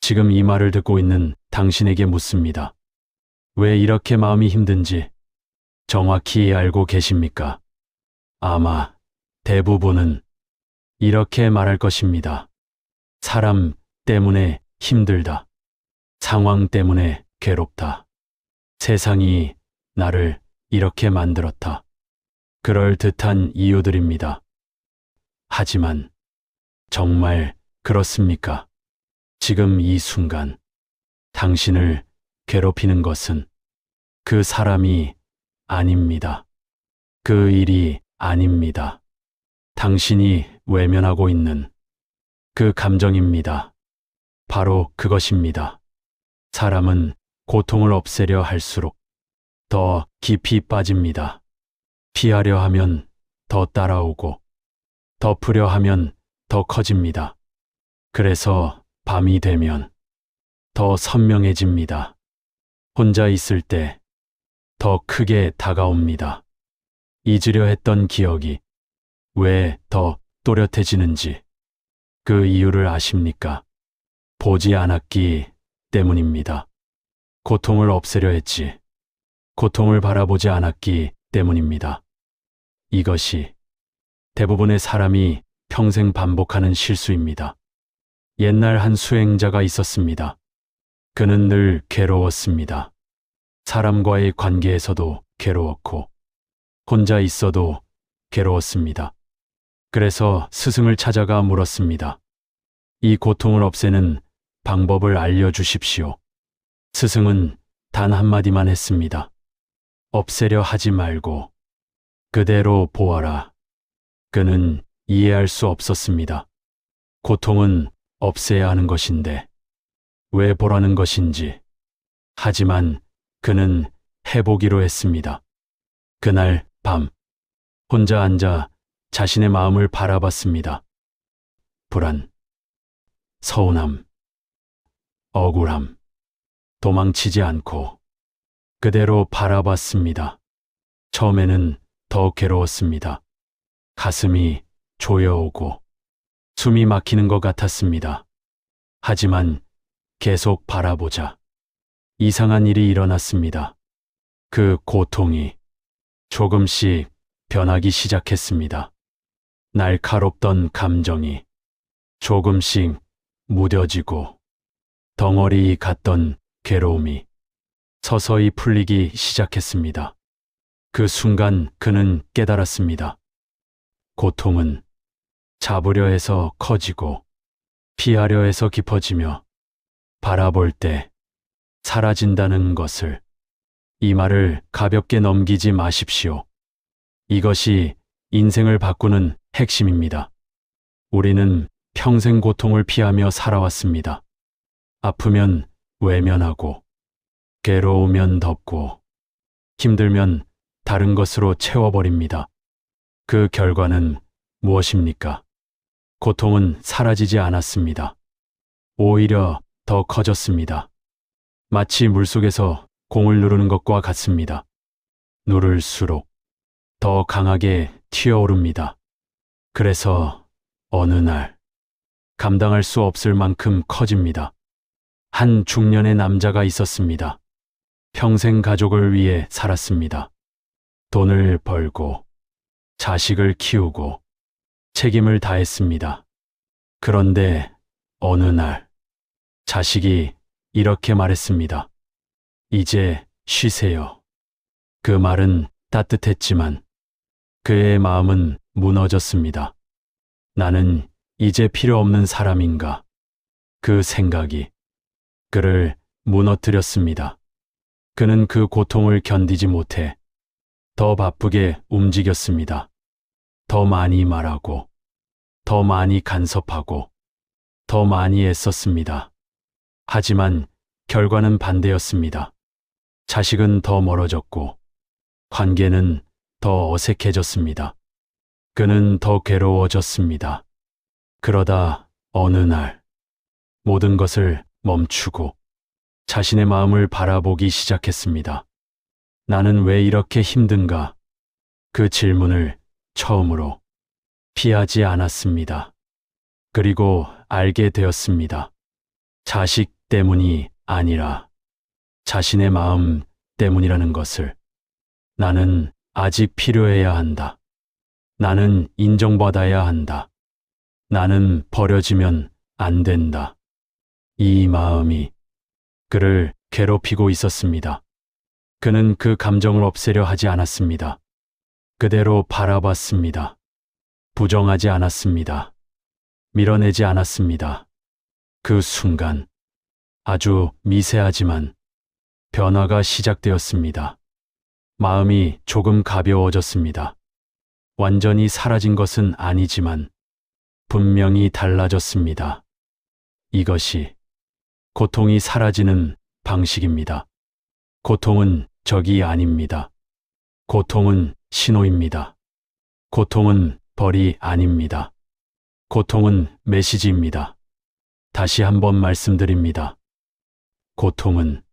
지금 이 말을 듣고 있는 당신에게 묻습니다. 왜 이렇게 마음이 힘든지 정확히 알고 계십니까? 아마 대부분은 이렇게 말할 것입니다. 사람 때문에 힘들다. 상황 때문에 괴롭다. 세상이 나를 이렇게 만들었다. 그럴 듯한 이유들입니다. 하지만 정말 그렇습니까? 지금 이 순간 당신을 괴롭히는 것은 그 사람이 아닙니다. 그 일이 아닙니다. 당신이 외면하고 있는 그 감정입니다. 바로 그것입니다. 사람은 고통을 없애려 할수록 더 깊이 빠집니다. 피하려 하면 더 따라오고 덮으려 하면 더 커집니다. 그래서 밤이 되면 더 선명해집니다. 혼자 있을 때 더 크게 다가옵니다. 잊으려 했던 기억이 왜 더 또렷해지는지 그 이유를 아십니까? 보지 않았기 때문입니다. 고통을 없애려 했지. 고통을 바라보지 않았기 때문입니다. 이것이 대부분의 사람이 평생 반복하는 실수입니다. 옛날 한 수행자가 있었습니다. 그는 늘 괴로웠습니다. 사람과의 관계에서도 괴로웠고 혼자 있어도 괴로웠습니다. 그래서 스승을 찾아가 물었습니다. 이 고통을 없애는 방법을 알려주십시오. 스승은 단 한마디만 했습니다. 없애려 하지 말고 그대로 보아라. 그는 이해할 수 없었습니다. 고통은 없애야 하는 것인데 왜 보라는 것인지. 하지만 그는 해보기로 했습니다. 그날 밤 혼자 앉아 자신의 마음을 바라봤습니다. 불안, 서운함, 억울함, 도망치지 않고 그대로 바라봤습니다. 처음에는 더 괴로웠습니다. 가슴이 조여오고 숨이 막히는 것 같았습니다. 하지만 계속 바라보자 이상한 일이 일어났습니다. 그 고통이 조금씩 변하기 시작했습니다. 날카롭던 감정이 조금씩 무뎌지고 덩어리 같던 괴로움이 서서히 풀리기 시작했습니다. 그 순간 그는 깨달았습니다. 고통은 잡으려 해서 커지고 피하려 해서 깊어지며 바라볼 때 사라진다는 것을. 이 말을 가볍게 넘기지 마십시오. 이것이 인생을 바꾸는 핵심입니다. 우리는 평생 고통을 피하며 살아왔습니다. 아프면 외면하고, 괴로우면 덮고, 힘들면 다른 것으로 채워버립니다. 그 결과는 무엇입니까? 고통은 사라지지 않았습니다. 오히려 더 커졌습니다. 마치 물속에서 공을 누르는 것과 같습니다. 누를수록 더 강하게 튀어오릅니다. 그래서 어느 날 감당할 수 없을 만큼 커집니다. 한 중년의 남자가 있었습니다. 평생 가족을 위해 살았습니다. 돈을 벌고 자식을 키우고 책임을 다했습니다. 그런데 어느 날 자식이 이렇게 말했습니다. 이제 쉬세요. 그 말은 따뜻했지만 그의 마음은 무너졌습니다. 나는 이제 필요 없는 사람인가? 그 생각이 그를 무너뜨렸습니다. 그는 그 고통을 견디지 못해 더 바쁘게 움직였습니다. 더 많이 말하고, 더 많이 간섭하고, 더 많이 애썼습니다. 하지만 결과는 반대였습니다. 자식은 더 멀어졌고, 관계는 더 어색해졌습니다. 그는 더 괴로워졌습니다. 그러다 어느 날 모든 것을 멈추고 자신의 마음을 바라보기 시작했습니다. 나는 왜 이렇게 힘든가? 그 질문을 처음으로 피하지 않았습니다. 그리고 알게 되었습니다. 자식 때문이 아니라 자신의 마음 때문이라는 것을. 나는 아직 필요해야 한다. 나는 인정받아야 한다. 나는 버려지면 안 된다. 이 마음이 그를 괴롭히고 있었습니다. 그는 그 감정을 없애려 하지 않았습니다. 그대로 바라봤습니다. 부정하지 않았습니다. 밀어내지 않았습니다. 그 순간 아주 미세하지만 변화가 시작되었습니다. 마음이 조금 가벼워졌습니다. 완전히 사라진 것은 아니지만 분명히 달라졌습니다. 이것이 고통이 사라지는 방식입니다. 고통은 적이 아닙니다. 고통은 신호입니다. 고통은 벌이 아닙니다. 고통은 메시지입니다. 다시 한번 말씀드립니다. 고통은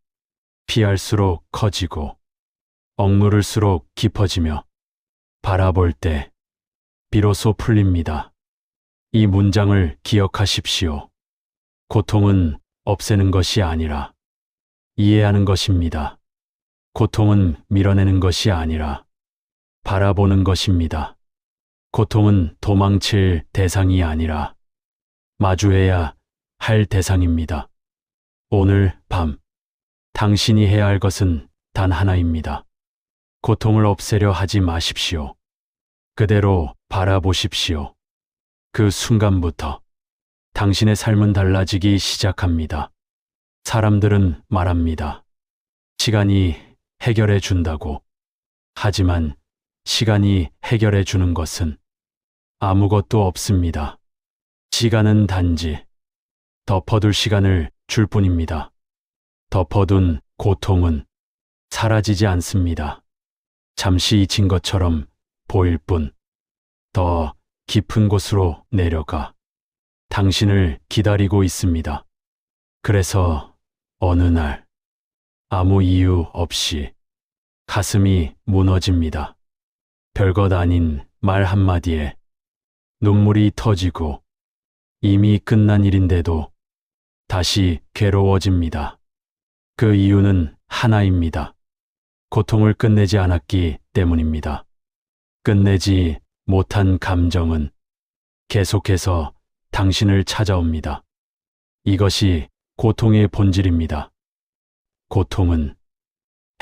피할수록 커지고 억누를수록 깊어지며 바라볼 때 비로소 풀립니다. 이 문장을 기억하십시오. 고통은 없애는 것이 아니라 이해하는 것입니다. 고통은 밀어내는 것이 아니라 바라보는 것입니다. 고통은 도망칠 대상이 아니라 마주해야 할 대상입니다. 오늘 밤 당신이 해야 할 것은 단 하나입니다. 고통을 없애려 하지 마십시오. 그대로 바라보십시오. 그 순간부터 당신의 삶은 달라지기 시작합니다. 사람들은 말합니다. 시간이 해결해 준다고. 하지만 시간이 해결해 주는 것은 아무것도 없습니다. 시간은 단지 덮어둘 시간을 줄 뿐입니다. 덮어둔 고통은 사라지지 않습니다. 잠시 잊힌 것처럼 보일 뿐, 더 깊은 곳으로 내려가 당신을 기다리고 있습니다. 그래서 어느 날 아무 이유 없이 가슴이 무너집니다. 별것 아닌 말 한마디에 눈물이 터지고 이미 끝난 일인데도 다시 괴로워집니다. 그 이유는 하나입니다. 고통을 끝내지 않았기 때문입니다. 끝내지 못한 감정은 계속해서 당신을 찾아옵니다. 이것이 고통의 본질입니다. 고통은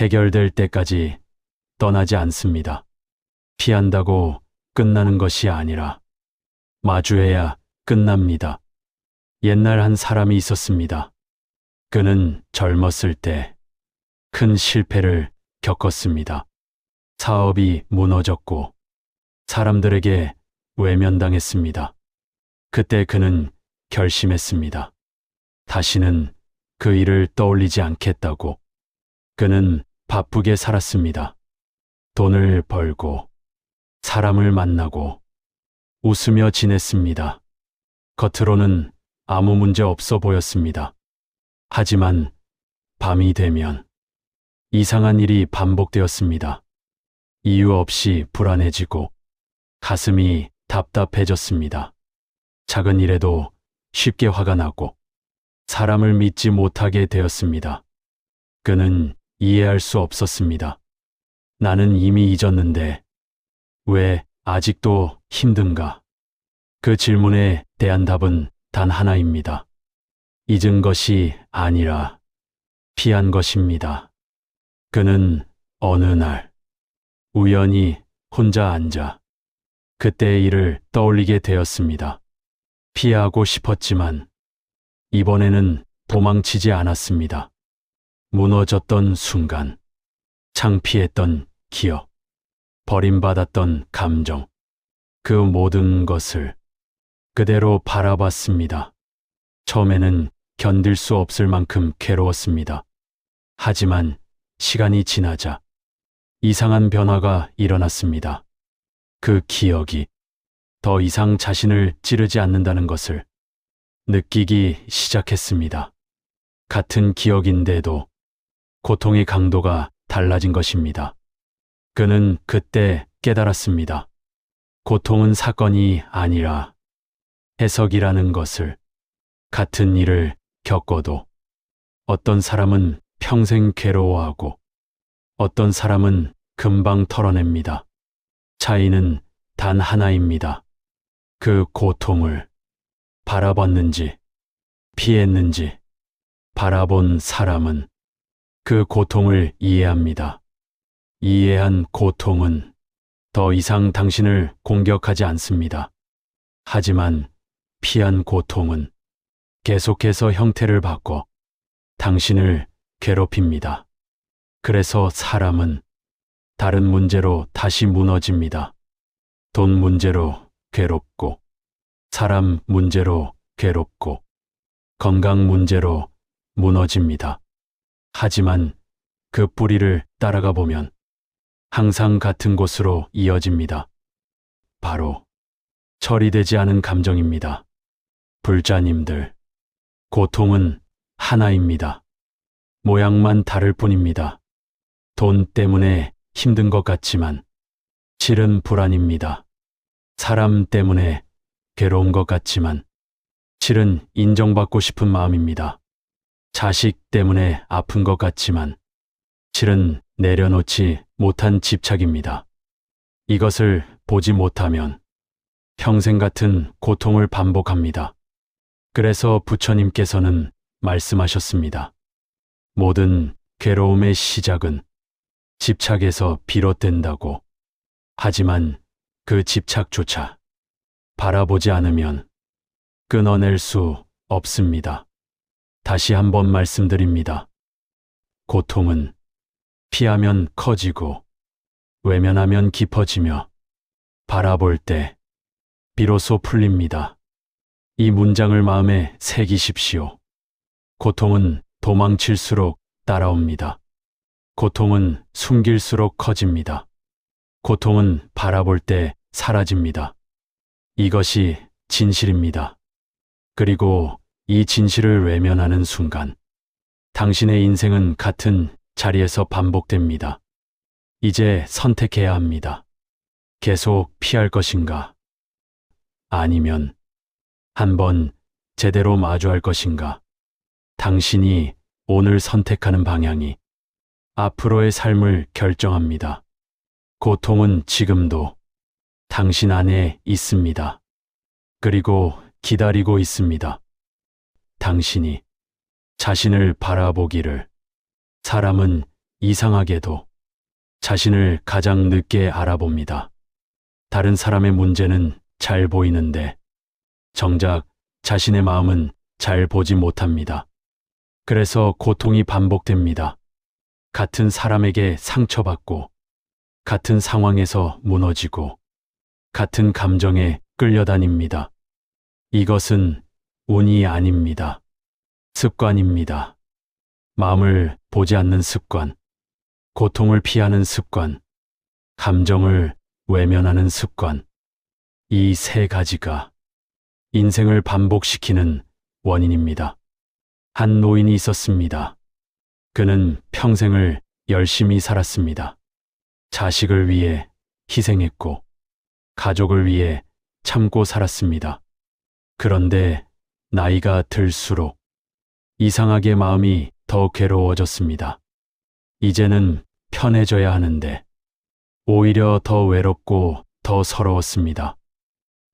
해결될 때까지 떠나지 않습니다. 피한다고 끝나는 것이 아니라 마주해야 끝납니다. 옛날 한 사람이 있었습니다. 그는 젊었을 때 큰 실패를 겪었습니다. 사업이 무너졌고 사람들에게 외면당했습니다. 그때 그는 결심했습니다. 다시는 그 일을 떠올리지 않겠다고. 그는 바쁘게 살았습니다. 돈을 벌고 사람을 만나고 웃으며 지냈습니다. 겉으로는 아무 문제 없어 보였습니다. 하지만 밤이 되면 이상한 일이 반복되었습니다. 이유 없이 불안해지고 가슴이 답답해졌습니다. 작은 일에도 쉽게 화가 나고 사람을 믿지 못하게 되었습니다. 그는 이해할 수 없었습니다. 나는 이미 잊었는데 왜 아직도 힘든가? 그 질문에 대한 답은 단 하나입니다. 잊은 것이 아니라 피한 것입니다. 그는 어느 날 우연히 혼자 앉아 그때의 일을 떠올리게 되었습니다. 피하고 싶었지만 이번에는 도망치지 않았습니다. 무너졌던 순간, 창피했던 기억, 버림받았던 감정, 그 모든 것을 그대로 바라봤습니다. 처음에는 견딜 수 없을 만큼 괴로웠습니다. 하지만 시간이 지나자 이상한 변화가 일어났습니다. 그 기억이 더 이상 자신을 찌르지 않는다는 것을 느끼기 시작했습니다. 같은 기억인데도 고통의 강도가 달라진 것입니다. 그는 그때 깨달았습니다. 고통은 사건이 아니라 해석이라는 것을. 같은 일을 겪어도 어떤 사람은 평생 괴로워하고 어떤 사람은 금방 털어냅니다. 차이는 단 하나입니다. 그 고통을 바라봤는지 피했는지. 바라본 사람은 그 고통을 이해합니다. 이해한 고통은 더 이상 당신을 공격하지 않습니다. 하지만 피한 고통은 계속해서 형태를 바꿔 당신을 괴롭힙니다. 그래서 사람은 다른 문제로 다시 무너집니다. 돈 문제로 괴롭고, 사람 문제로 괴롭고, 건강 문제로 무너집니다. 하지만 그 뿌리를 따라가 보면 항상 같은 곳으로 이어집니다. 바로 처리되지 않은 감정입니다. 불자님들, 고통은 하나입니다. 모양만 다를 뿐입니다. 돈 때문에 힘든 것 같지만 실은 불안입니다. 사람 때문에 괴로운 것 같지만 실은 인정받고 싶은 마음입니다. 자식 때문에 아픈 것 같지만 실은 내려놓지 못한 집착입니다. 이것을 보지 못하면 평생 같은 고통을 반복합니다. 그래서 부처님께서는 말씀하셨습니다. 모든 괴로움의 시작은 집착에서 비롯된다고. 하지만 그 집착조차 바라보지 않으면 끊어낼 수 없습니다. 다시 한번 말씀드립니다. 고통은 피하면 커지고 외면하면 깊어지며 바라볼 때 비로소 풀립니다. 이 문장을 마음에 새기십시오. 고통은 도망칠수록 따라옵니다. 고통은 숨길수록 커집니다. 고통은 바라볼 때 사라집니다. 이것이 진실입니다. 그리고 이 진실을 외면하는 순간 당신의 인생은 같은 자리에서 반복됩니다. 이제 선택해야 합니다. 계속 피할 것인가? 아니면 한번 제대로 마주할 것인가? 당신이 오늘 선택하는 방향이 앞으로의 삶을 결정합니다. 고통은 지금도 당신 안에 있습니다. 그리고 기다리고 있습니다. 당신이 자신을 바라보기를. 사람은 이상하게도 자신을 가장 늦게 알아봅니다. 다른 사람의 문제는 잘 보이는데 정작 자신의 마음은 잘 보지 못합니다. 그래서 고통이 반복됩니다. 같은 사람에게 상처받고, 같은 상황에서 무너지고, 같은 감정에 끌려다닙니다. 이것은 운이 아닙니다. 습관입니다. 마음을 보지 않는 습관, 고통을 피하는 습관, 감정을 외면하는 습관. 이 세 가지가 인생을 반복시키는 원인입니다. 한 노인이 있었습니다. 그는 평생을 열심히 살았습니다. 자식을 위해 희생했고, 가족을 위해 참고 살았습니다. 그런데 나이가 들수록 이상하게 마음이 더 괴로워졌습니다. 이제는 편해져야 하는데 오히려 더 외롭고 더 서러웠습니다.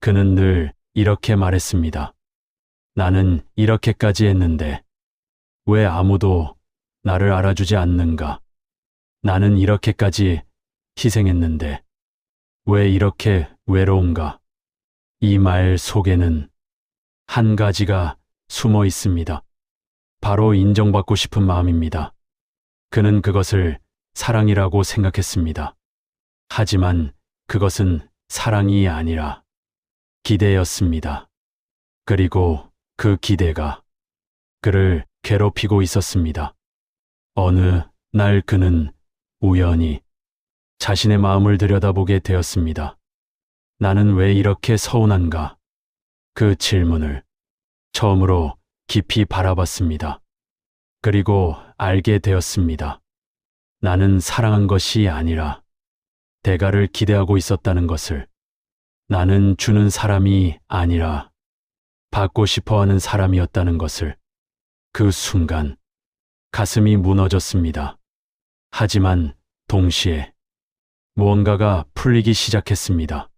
그는 늘 이렇게 말했습니다. 나는 이렇게까지 했는데 왜 아무도 나를 알아주지 않는가? 나는 이렇게까지 희생했는데 왜 이렇게 외로운가? 이 말 속에는 한 가지가 숨어 있습니다. 바로 인정받고 싶은 마음입니다. 그는 그것을 사랑이라고 생각했습니다. 하지만 그것은 사랑이 아니라 기대였습니다. 그리고 그 기대가 그를 괴롭히고 있었습니다. 어느 날 그는 우연히 자신의 마음을 들여다보게 되었습니다. 나는 왜 이렇게 서운한가? 그 질문을 처음으로 깊이 바라봤습니다. 그리고 알게 되었습니다. 나는 사랑한 것이 아니라 대가를 기대하고 있었다는 것을. 나는 주는 사람이 아니라 받고 싶어 하는 사람이었다는 것을. 그 순간 가슴이 무너졌습니다. 하지만 동시에 무언가가 풀리기 시작했습니다.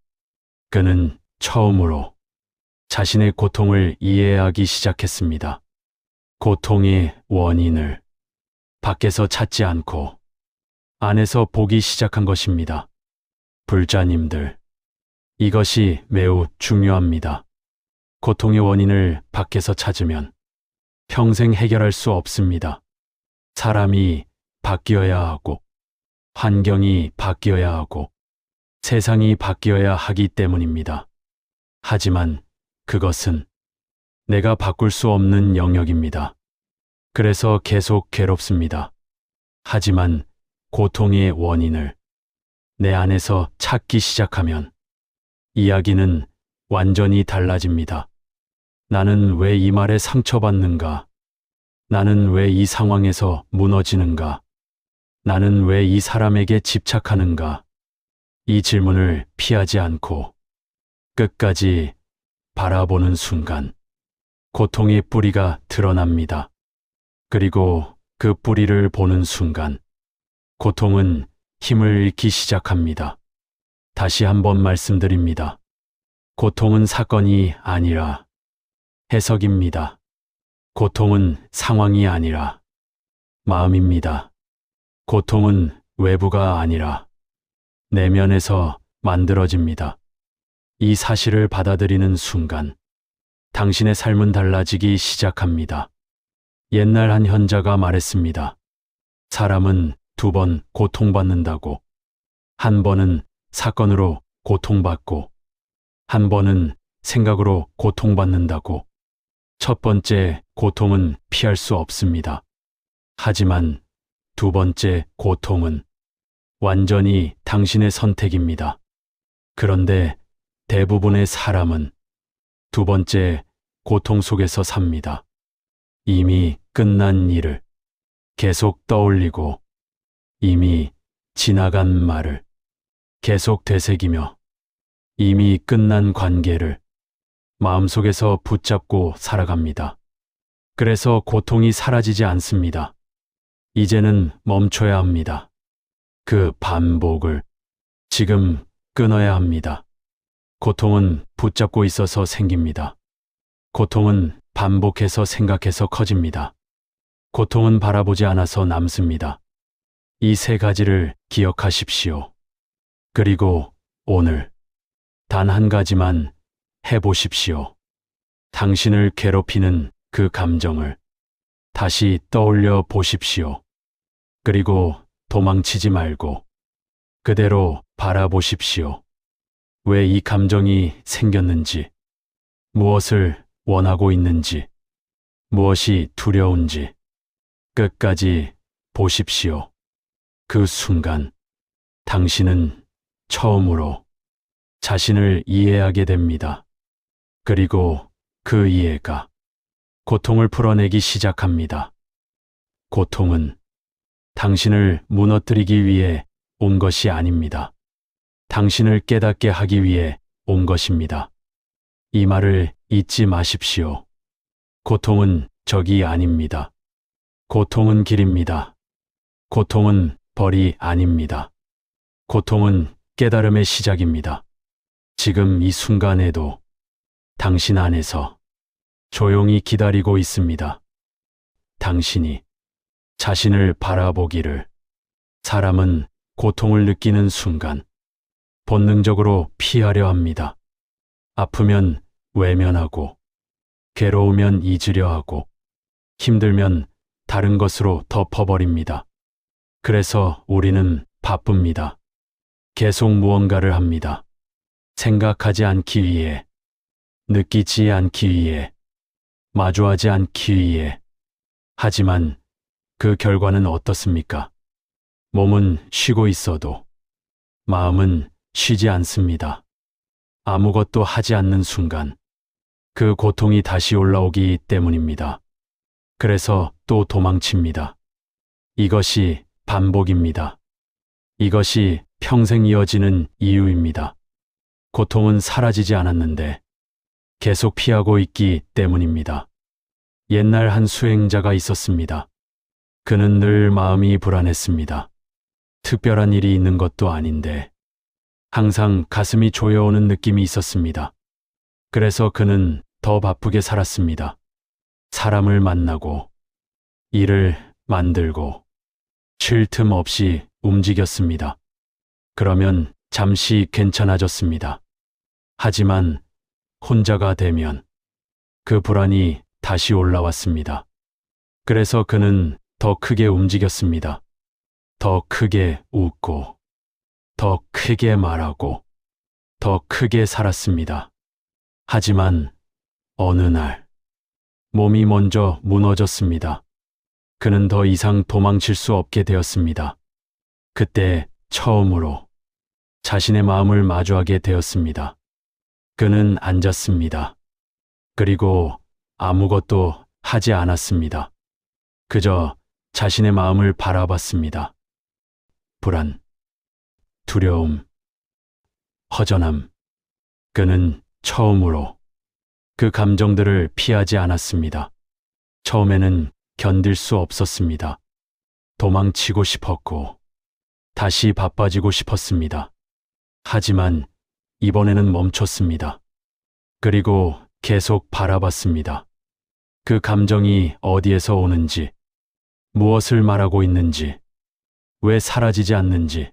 그는 처음으로 자신의 고통을 이해하기 시작했습니다. 고통의 원인을 밖에서 찾지 않고 안에서 보기 시작한 것입니다. 불자님들, 이것이 매우 중요합니다. 고통의 원인을 밖에서 찾으면 평생 해결할 수 없습니다. 사람이 바뀌어야 하고, 환경이 바뀌어야 하고, 세상이 바뀌어야 하기 때문입니다. 하지만 그것은 내가 바꿀 수 없는 영역입니다. 그래서 계속 괴롭습니다. 하지만 고통의 원인을 내 안에서 찾기 시작하면 이야기는 완전히 달라집니다. 나는 왜 이 말에 상처받는가? 나는 왜 이 상황에서 무너지는가? 나는 왜 이 사람에게 집착하는가? 이 질문을 피하지 않고 끝까지 바라보는 순간 고통의 뿌리가 드러납니다. 그리고 그 뿌리를 보는 순간 고통은 힘을 잃기 시작합니다. 다시 한번 말씀드립니다. 고통은 사건이 아니라 해석입니다. 고통은 상황이 아니라 마음입니다. 고통은 외부가 아니라 내면에서 만들어집니다. 이 사실을 받아들이는 순간 당신의 삶은 달라지기 시작합니다. 옛날 한 현자가 말했습니다. 사람은 2번 고통받는다고. 한 번은 사건으로 고통받고, 한 번은 생각으로 고통받는다고. 첫 번째 고통은 피할 수 없습니다. 하지만 2번째 고통은 완전히 당신의 선택입니다. 그런데 대부분의 사람은 2번째 고통 속에서 삽니다. 이미 끝난 일을 계속 떠올리고 이미 지나간 말을 계속 되새기며 이미 끝난 관계를 마음속에서 붙잡고 살아갑니다. 그래서 고통이 사라지지 않습니다. 이제는 멈춰야 합니다. 그 반복을 지금 끊어야 합니다. 고통은 붙잡고 있어서 생깁니다. 고통은 반복해서 생각해서 커집니다. 고통은 바라보지 않아서 남습니다. 이 3가지를 기억하십시오. 그리고 오늘 단 한 가지만 해보십시오. 당신을 괴롭히는 그 감정을 다시 떠올려 보십시오. 그리고 도망치지 말고 그대로 바라보십시오. 왜 이 감정이 생겼는지, 무엇을 원하고 있는지, 무엇이 두려운지 끝까지 보십시오. 그 순간 당신은 처음으로 자신을 이해하게 됩니다. 그리고 그 이해가 고통을 풀어내기 시작합니다. 고통은 당신을 무너뜨리기 위해 온 것이 아닙니다. 당신을 깨닫게 하기 위해 온 것입니다. 이 말을 잊지 마십시오. 고통은 적이 아닙니다. 고통은 길입니다. 고통은 벌이 아닙니다. 고통은 깨달음의 시작입니다. 지금 이 순간에도 당신 안에서 조용히 기다리고 있습니다. 당신이 자신을 바라보기를. 사람은 고통을 느끼는 순간 본능적으로 피하려 합니다. 아프면 외면하고, 괴로우면 잊으려 하고, 힘들면 다른 것으로 덮어버립니다. 그래서 우리는 바쁩니다. 계속 무언가를 합니다. 생각하지 않기 위해, 느끼지 않기 위해, 마주하지 않기 위해. 하지만 그 결과는 어떻습니까? 몸은 쉬고 있어도 마음은 쉬지 않습니다. 아무것도 하지 않는 순간 그 고통이 다시 올라오기 때문입니다. 그래서 또 도망칩니다. 이것이 반복입니다. 이것이 평생 이어지는 이유입니다. 고통은 사라지지 않았는데 계속 피하고 있기 때문입니다. 옛날 한 수행자가 있었습니다. 그는 늘 마음이 불안했습니다. 특별한 일이 있는 것도 아닌데 항상 가슴이 조여오는 느낌이 있었습니다. 그래서 그는 더 바쁘게 살았습니다. 사람을 만나고 일을 만들고 쉴 틈 없이 움직였습니다. 그러면 잠시 괜찮아졌습니다. 하지만 혼자가 되면 그 불안이 다시 올라왔습니다. 그래서 그는 더 크게 움직였습니다. 더 크게 웃고, 더 크게 말하고, 더 크게 살았습니다. 하지만 어느 날 몸이 먼저 무너졌습니다. 그는 더 이상 도망칠 수 없게 되었습니다. 그때 처음으로 자신의 마음을 마주하게 되었습니다. 그는 앉았습니다. 그리고 아무것도 하지 않았습니다. 그저 자신의 마음을 바라봤습니다. 불안, 두려움, 허전함. 그는 처음으로 그 감정들을 피하지 않았습니다. 처음에는 견딜 수 없었습니다. 도망치고 싶었고, 다시 바빠지고 싶었습니다. 하지만 이번에는 멈췄습니다. 그리고 계속 바라봤습니다. 그 감정이 어디에서 오는지, 무엇을 말하고 있는지, 왜 사라지지 않는지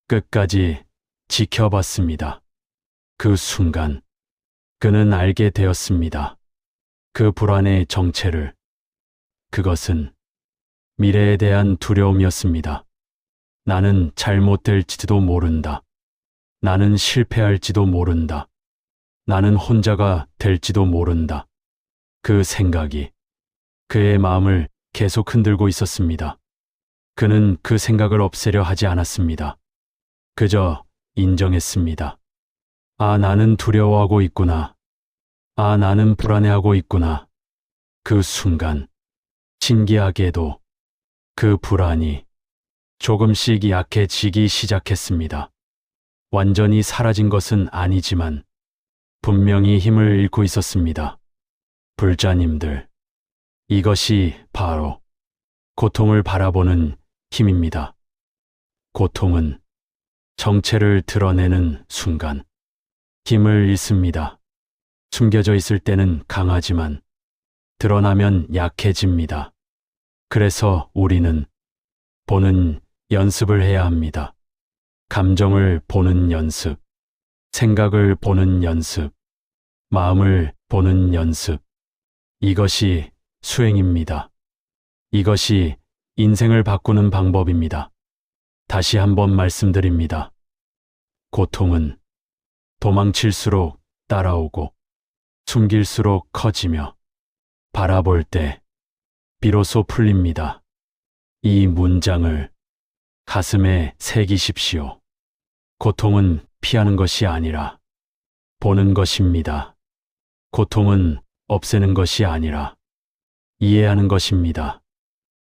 끝까지 지켜봤습니다. 그 순간 그는 알게 되었습니다. 그 불안의 정체를. 그것은 미래에 대한 두려움이었습니다. 나는 잘못될지도 모른다. 나는 실패할지도 모른다. 나는 혼자가 될지도 모른다. 그 생각이 그의 마음을 계속 흔들고 있었습니다. 그는 그 생각을 없애려 하지 않았습니다. 그저 인정했습니다. 아, 나는 두려워하고 있구나. 아, 나는 불안해하고 있구나. 그 순간 신기하게도 그 불안이 조금씩 약해지기 시작했습니다. 완전히 사라진 것은 아니지만 분명히 힘을 잃고 있었습니다. 불자님들, 이것이 바로 고통을 바라보는 힘입니다. 고통은 정체를 드러내는 순간 힘을 잃습니다. 숨겨져 있을 때는 강하지만 드러나면 약해집니다. 그래서 우리는 보는 연습을 해야 합니다. 감정을 보는 연습, 생각을 보는 연습, 마음을 보는 연습. 이것이 수행입니다. 이것이 인생을 바꾸는 방법입니다. 다시 한번 말씀드립니다. 고통은 도망칠수록 따라오고 숨길수록 커지며 바라볼 때 비로소 풀립니다. 이 문장을 가슴에 새기십시오. 고통은 피하는 것이 아니라 보는 것입니다. 고통은 없애는 것이 아니라 이해하는 것입니다.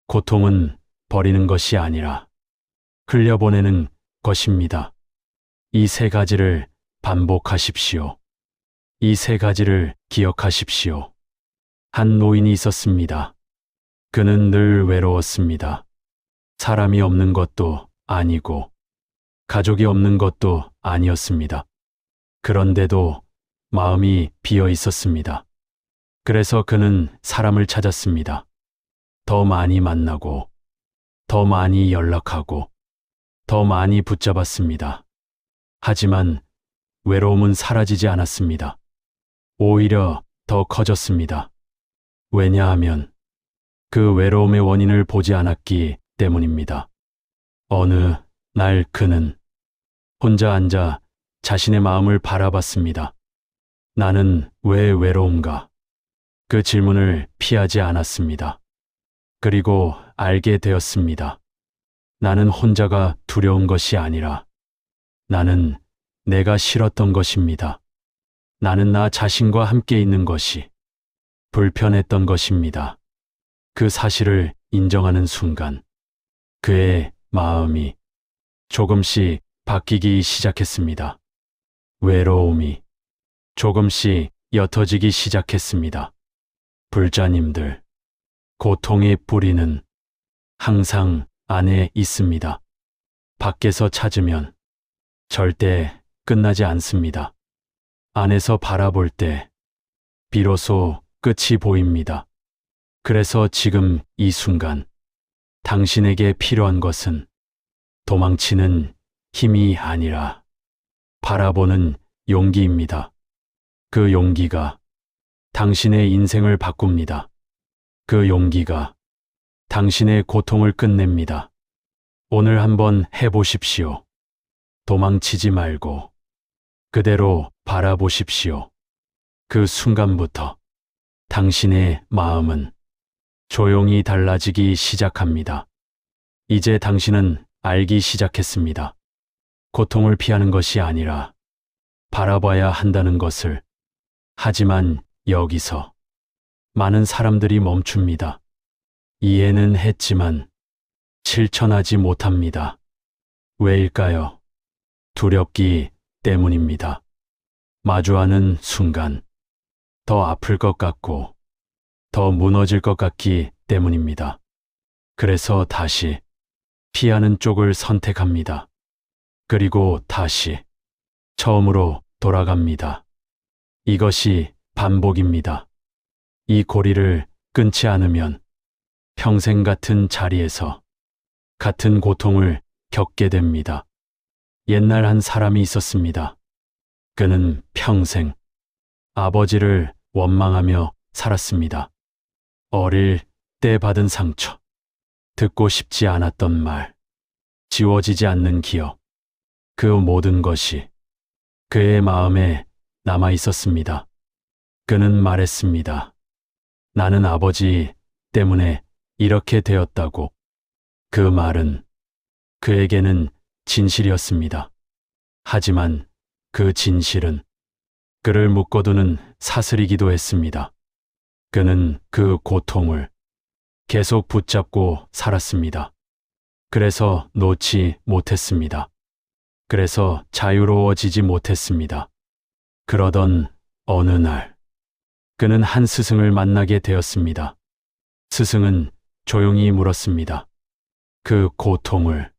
고통은 버리는 것이 아니라 흘려보내는 것입니다. 이 세 가지를 반복하십시오. 이 세 가지를 기억하십시오. 한 노인이 있었습니다. 그는 늘 외로웠습니다. 사람이 없는 것도 아니고 가족이 없는 것도 아니었습니다. 그런데도 마음이 비어 있었습니다. 그래서 그는 사람을 찾았습니다. 더 많이 만나고, 더 많이 연락하고, 더 많이 붙잡았습니다. 하지만 외로움은 사라지지 않았습니다. 오히려 더 커졌습니다. 왜냐하면 그 외로움의 원인을 보지 않았기 때문입니다. 어느 날 그는 혼자 앉아 자신의 마음을 바라봤습니다. 나는 왜 외로운가? 그 질문을 피하지 않았습니다. 그리고 알게 되었습니다. 나는 혼자가 두려운 것이 아니라 나는 내가 싫었던 것입니다. 나는 나 자신과 함께 있는 것이 불편했던 것입니다. 그 사실을 인정하는 순간 그의 마음이 조금씩 바뀌기 시작했습니다. 외로움이 조금씩 옅어지기 시작했습니다. 불자님들, 고통의 뿌리는 항상 안에 있습니다. 밖에서 찾으면 절대 끝나지 않습니다. 안에서 바라볼 때 비로소 끝이 보입니다. 그래서 지금 이 순간 당신에게 필요한 것은 도망치는 힘이 아니라 바라보는 용기입니다. 그 용기가 당신의 인생을 바꿉니다. 그 용기가 당신의 고통을 끝냅니다. 오늘 한번 해보십시오. 도망치지 말고 그대로 바라보십시오. 그 순간부터 당신의 마음은 조용히 달라지기 시작합니다. 이제 당신은 알기 시작했습니다. 고통을 피하는 것이 아니라 바라봐야 한다는 것을. 하지만 여기서 많은 사람들이 멈춥니다. 이해는 했지만 실천하지 못합니다. 왜일까요? 두렵기 때문입니다. 마주하는 순간 더 아플 것 같고 더 무너질 것 같기 때문입니다. 그래서 다시 피하는 쪽을 선택합니다. 그리고 다시 처음으로 돌아갑니다. 이것이 반복입니다. 이 고리를 끊지 않으면 평생 같은 자리에서 같은 고통을 겪게 됩니다. 옛날 한 사람이 있었습니다. 그는 평생 아버지를 원망하며 살았습니다. 어릴 때 받은 상처, 듣고 싶지 않았던 말, 지워지지 않는 기억, 그 모든 것이 그의 마음에 남아 있었습니다. 그는 말했습니다. 나는 아버지 때문에 이렇게 되었다고. 그 말은 그에게는 진실이었습니다. 하지만 그 진실은 그를 묶어두는 사슬이기도 했습니다. 그는 그 고통을 계속 붙잡고 살았습니다. 그래서 놓지 못했습니다. 그래서 자유로워지지 못했습니다. 그러던 어느 날, 그는 한 스승을 만나게 되었습니다. 스승은 조용히 물었습니다. 그 고통을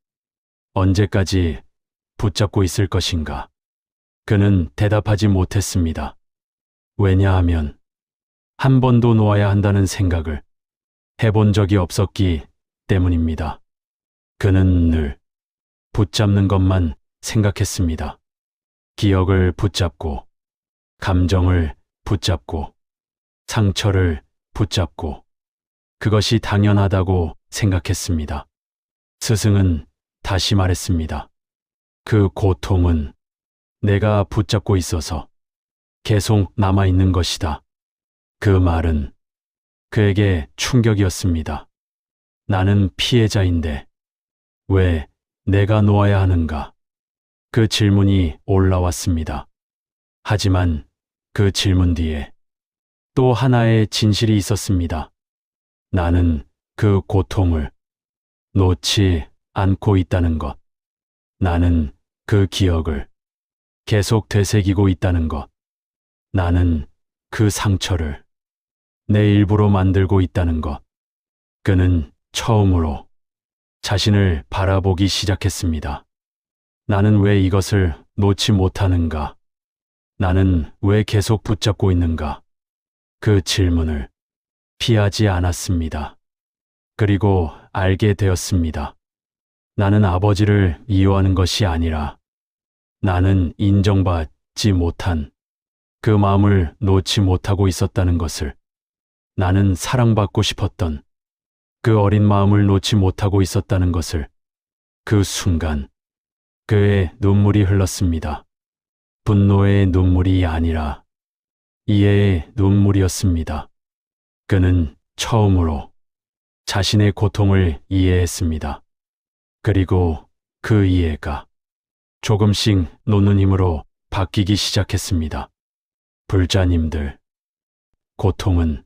언제까지 붙잡고 있을 것인가? 그는 대답하지 못했습니다. 왜냐하면 한 번도 놓아야 한다는 생각을 해본 적이 없었기 때문입니다. 그는 늘 붙잡는 것만 생각했습니다. 기억을 붙잡고, 감정을 붙잡고, 상처를 붙잡고, 그것이 당연하다고 생각했습니다. 스승은 다시 말했습니다. 그 고통은 내가 붙잡고 있어서 계속 남아있는 것이다. 그 말은 그에게 충격이었습니다. 나는 피해자인데 왜 내가 놓아야 하는가? 그 질문이 올라왔습니다. 하지만 그 질문 뒤에 또 하나의 진실이 있었습니다. 나는 그 고통을 놓지 않고 있다는 것. 나는 그 기억을 계속 되새기고 있다는 것. 나는 그 상처를 내 일부로 만들고 있다는 것. 그는 처음으로 자신을 바라보기 시작했습니다. 나는 왜 이것을 놓지 못하는가? 나는 왜 계속 붙잡고 있는가? 그 질문을 피하지 않았습니다. 그리고 알게 되었습니다. 나는 아버지를 이유하는 것이 아니라 나는 인정받지 못한 그 마음을 놓지 못하고 있었다는 것을. 나는 사랑받고 싶었던 그 어린 마음을 놓지 못하고 있었다는 것을. 그 순간 그의 눈물이 흘렀습니다. 분노의 눈물이 아니라 이해의 눈물이었습니다. 그는 처음으로 자신의 고통을 이해했습니다. 그리고 그 이해가 조금씩 놓는 힘으로 바뀌기 시작했습니다. 불자님들, 고통은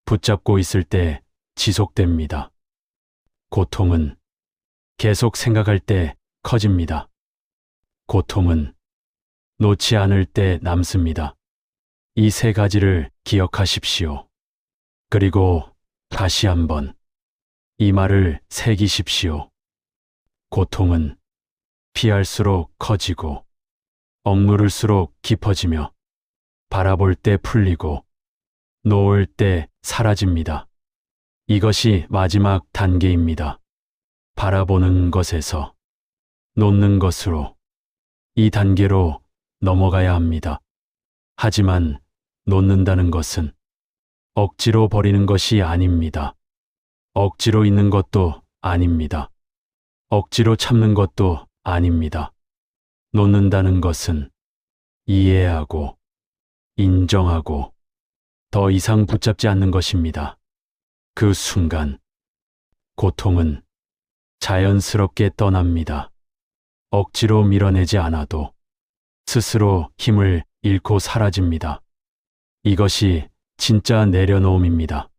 붙잡고 있을 때 지속됩니다. 고통은 계속 생각할 때 커집니다. 고통은 놓지 않을 때 남습니다. 이 세 가지를 기억하십시오. 그리고 다시 한번 이 말을 새기십시오. 고통은 피할수록 커지고 억누를수록 깊어지며 바라볼 때 풀리고 놓을 때 사라집니다. 이것이 마지막 단계입니다. 바라보는 것에서 놓는 것으로 이 단계로 넘어가야 합니다. 하지만 놓는다는 것은 억지로 버리는 것이 아닙니다. 억지로 있는 것도 아닙니다. 억지로 참는 것도 아닙니다. 놓는다는 것은 이해하고 인정하고 더 이상 붙잡지 않는 것입니다. 그 순간 고통은 자연스럽게 떠납니다. 억지로 밀어내지 않아도 스스로 힘을 잃고 사라집니다. 이것이 진짜 내려놓음입니다.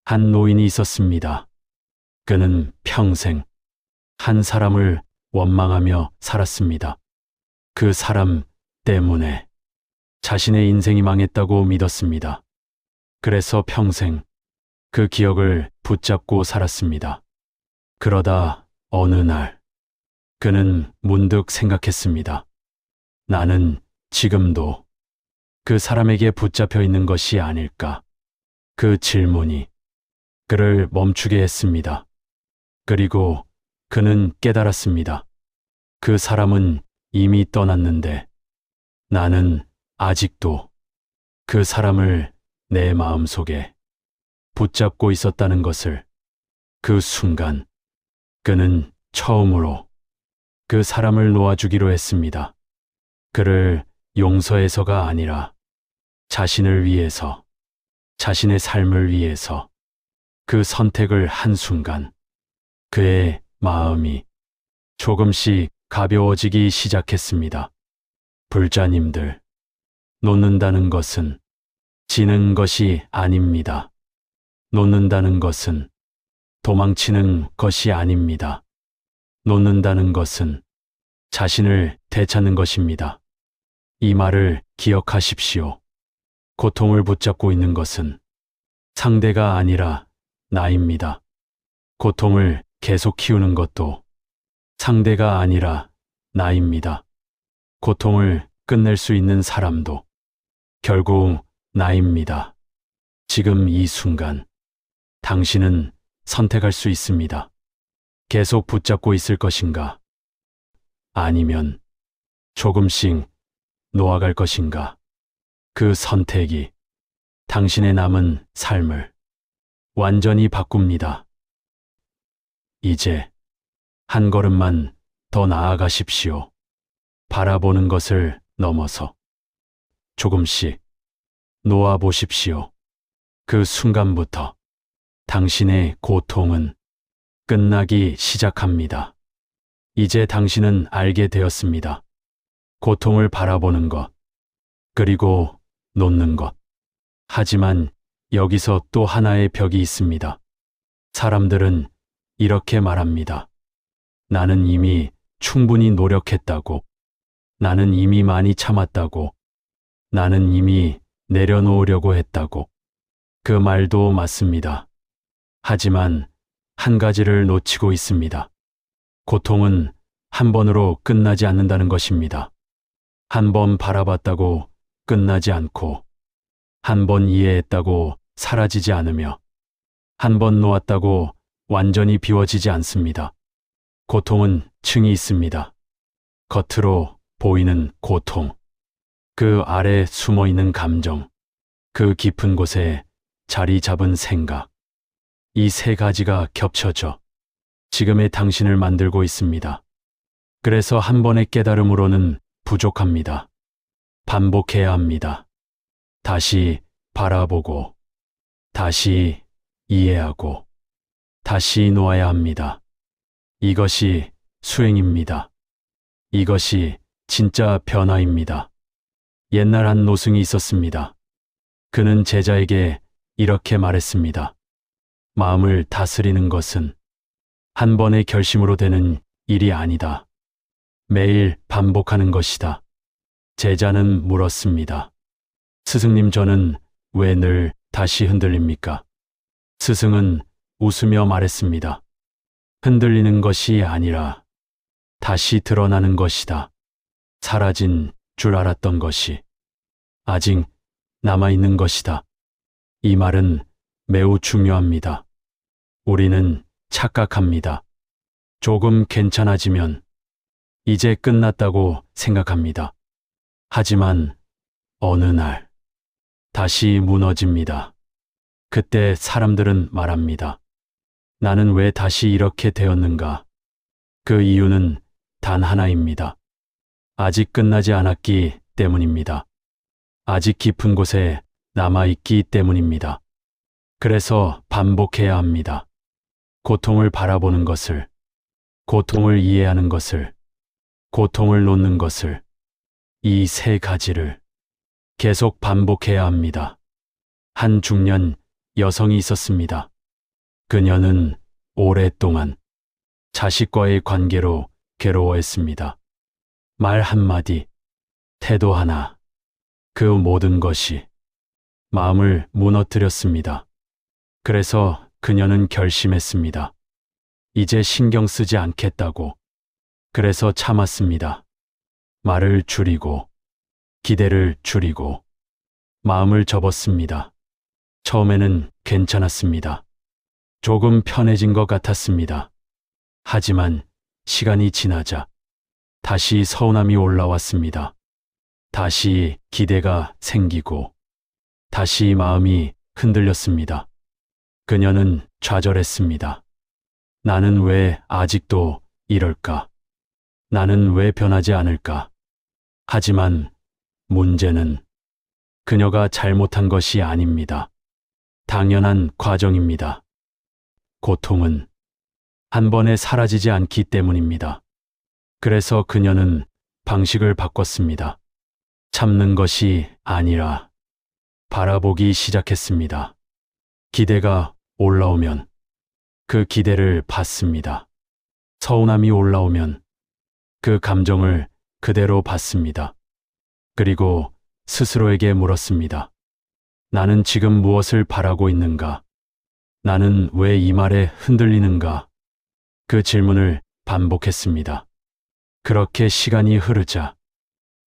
한 노인이 있었습니다. 그는 평생 한 사람을 원망하며 살았습니다. 그 사람 때문에 자신의 인생이 망했다고 믿었습니다. 그래서 평생 그 기억을 붙잡고 살았습니다. 그러다 어느 날 그는 문득 생각했습니다. 나는 지금도 그 사람에게 붙잡혀 있는 것이 아닐까? 그 질문이 그를 멈추게 했습니다. 그리고 그는 깨달았습니다. 그 사람은 이미 떠났는데 나는 아직도 그 사람을 내 마음속에 붙잡고 있었다는 것을. 그 순간 그는 처음으로 그 사람을 놓아주기로 했습니다. 그를 용서해서가 아니라 자신을 위해서, 자신의 삶을 위해서. 그 선택을 한 순간 그의 마음이 조금씩 가벼워지기 시작했습니다. 불자님들, 놓는다는 것은 지는 것이 아닙니다. 놓는다는 것은 도망치는 것이 아닙니다. 놓는다는 것은 자신을 되찾는 것입니다. 이 말을 기억하십시오. 고통을 붙잡고 있는 것은 상대가 아니라 나입니다. 고통을 계속 키우는 것도 상대가 아니라 나입니다. 고통을 끝낼 수 있는 사람도 결국 나입니다. 지금 이 순간 당신은 선택할 수 있습니다. 계속 붙잡고 있을 것인가? 아니면 조금씩 놓아갈 것인가? 그 선택이 당신의 남은 삶을 완전히 바꿉니다. 이제 한 걸음만 더 나아가십시오. 바라보는 것을 넘어서 조금씩 놓아보십시오. 그 순간부터 당신의 고통은 끝나기 시작합니다. 이제 당신은 알게 되었습니다. 고통을 바라보는 것, 그리고 놓는 것. 하지만 여기서 또 하나의 벽이 있습니다. 사람들은 이렇게 말합니다. 나는 이미 충분히 노력했다고. 나는 이미 많이 참았다고. 나는 이미 내려놓으려고 했다고. 그 말도 맞습니다. 하지만 한 가지를 놓치고 있습니다. 고통은 한 번으로 끝나지 않는다는 것입니다. 한 번 바라봤다고 끝나지 않고, 한 번 이해했다고 사라지지 않으며, 한 번 놓았다고 완전히 비워지지 않습니다. 고통은 층이 있습니다. 겉으로 보이는 고통, 그 아래 숨어 있는 감정, 그 깊은 곳에 자리 잡은 생각. 이 세 가지가 겹쳐져 지금의 당신을 만들고 있습니다. 그래서 한 번의 깨달음으로는 부족합니다. 반복해야 합니다. 다시 바라보고, 다시 이해하고, 다시 놓아야 합니다. 이것이 수행입니다. 이것이 진짜 변화입니다. 옛날 한 노승이 있었습니다. 그는 제자에게 이렇게 말했습니다. 마음을 다스리는 것은 한 번의 결심으로 되는 일이 아니다. 매일 반복하는 것이다. 제자는 물었습니다. 스승님, 저는 왜 늘 다시 흔들립니까? 스승은 웃으며 말했습니다. 흔들리는 것이 아니라 다시 드러나는 것이다. 사라진 줄 알았던 것이 아직 남아있는 것이다. 이 말은 매우 중요합니다. 우리는 착각합니다. 조금 괜찮아지면 이제 끝났다고 생각합니다. 하지만 어느 날 다시 무너집니다. 그때 사람들은 말합니다. 나는 왜 다시 이렇게 되었는가? 그 이유는 단 하나입니다. 아직 끝나지 않았기 때문입니다. 아직 깊은 곳에 남아있기 때문입니다. 그래서 반복해야 합니다. 고통을 바라보는 것을, 고통을 이해하는 것을, 고통을 놓는 것을, 이 세 가지를 계속 반복해야 합니다. 한 중년 여성이 있었습니다. 그녀는 오랫동안 자식과의 관계로 괴로워했습니다. 말 한마디, 태도 하나, 그 모든 것이 마음을 무너뜨렸습니다. 그래서 그녀는 결심했습니다. 이제 신경 쓰지 않겠다고. 그래서 참았습니다. 말을 줄이고, 기대를 줄이고, 마음을 접었습니다. 처음에는 괜찮았습니다. 조금 편해진 것 같았습니다. 하지만 시간이 지나자 다시 서운함이 올라왔습니다. 다시 기대가 생기고, 다시 마음이 흔들렸습니다. 그녀는 좌절했습니다. 나는 왜 아직도 이럴까? 나는 왜 변하지 않을까? 하지만 문제는 그녀가 잘못한 것이 아닙니다. 당연한 과정입니다. 고통은 한 번에 사라지지 않기 때문입니다. 그래서 그녀는 방식을 바꿨습니다. 참는 것이 아니라 바라보기 시작했습니다. 기대가 올라오면 그 기대를 받습니다. 서운함이 올라오면 그 감정을 그대로 받습니다. 그리고 스스로에게 물었습니다. 나는 지금 무엇을 바라고 있는가? 나는 왜 이 말에 흔들리는가? 그 질문을 반복했습니다. 그렇게 시간이 흐르자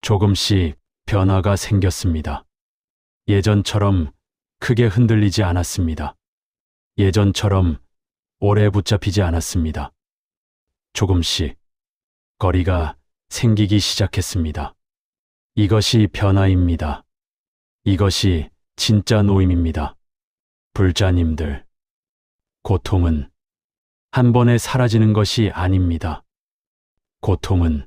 조금씩 변화가 생겼습니다. 예전처럼 크게 흔들리지 않았습니다. 예전처럼 오래 붙잡히지 않았습니다. 조금씩 거리가 생기기 시작했습니다. 이것이 변화입니다. 이것이 진짜 노임입니다. 불자님들, 고통은 한 번에 사라지는 것이 아닙니다. 고통은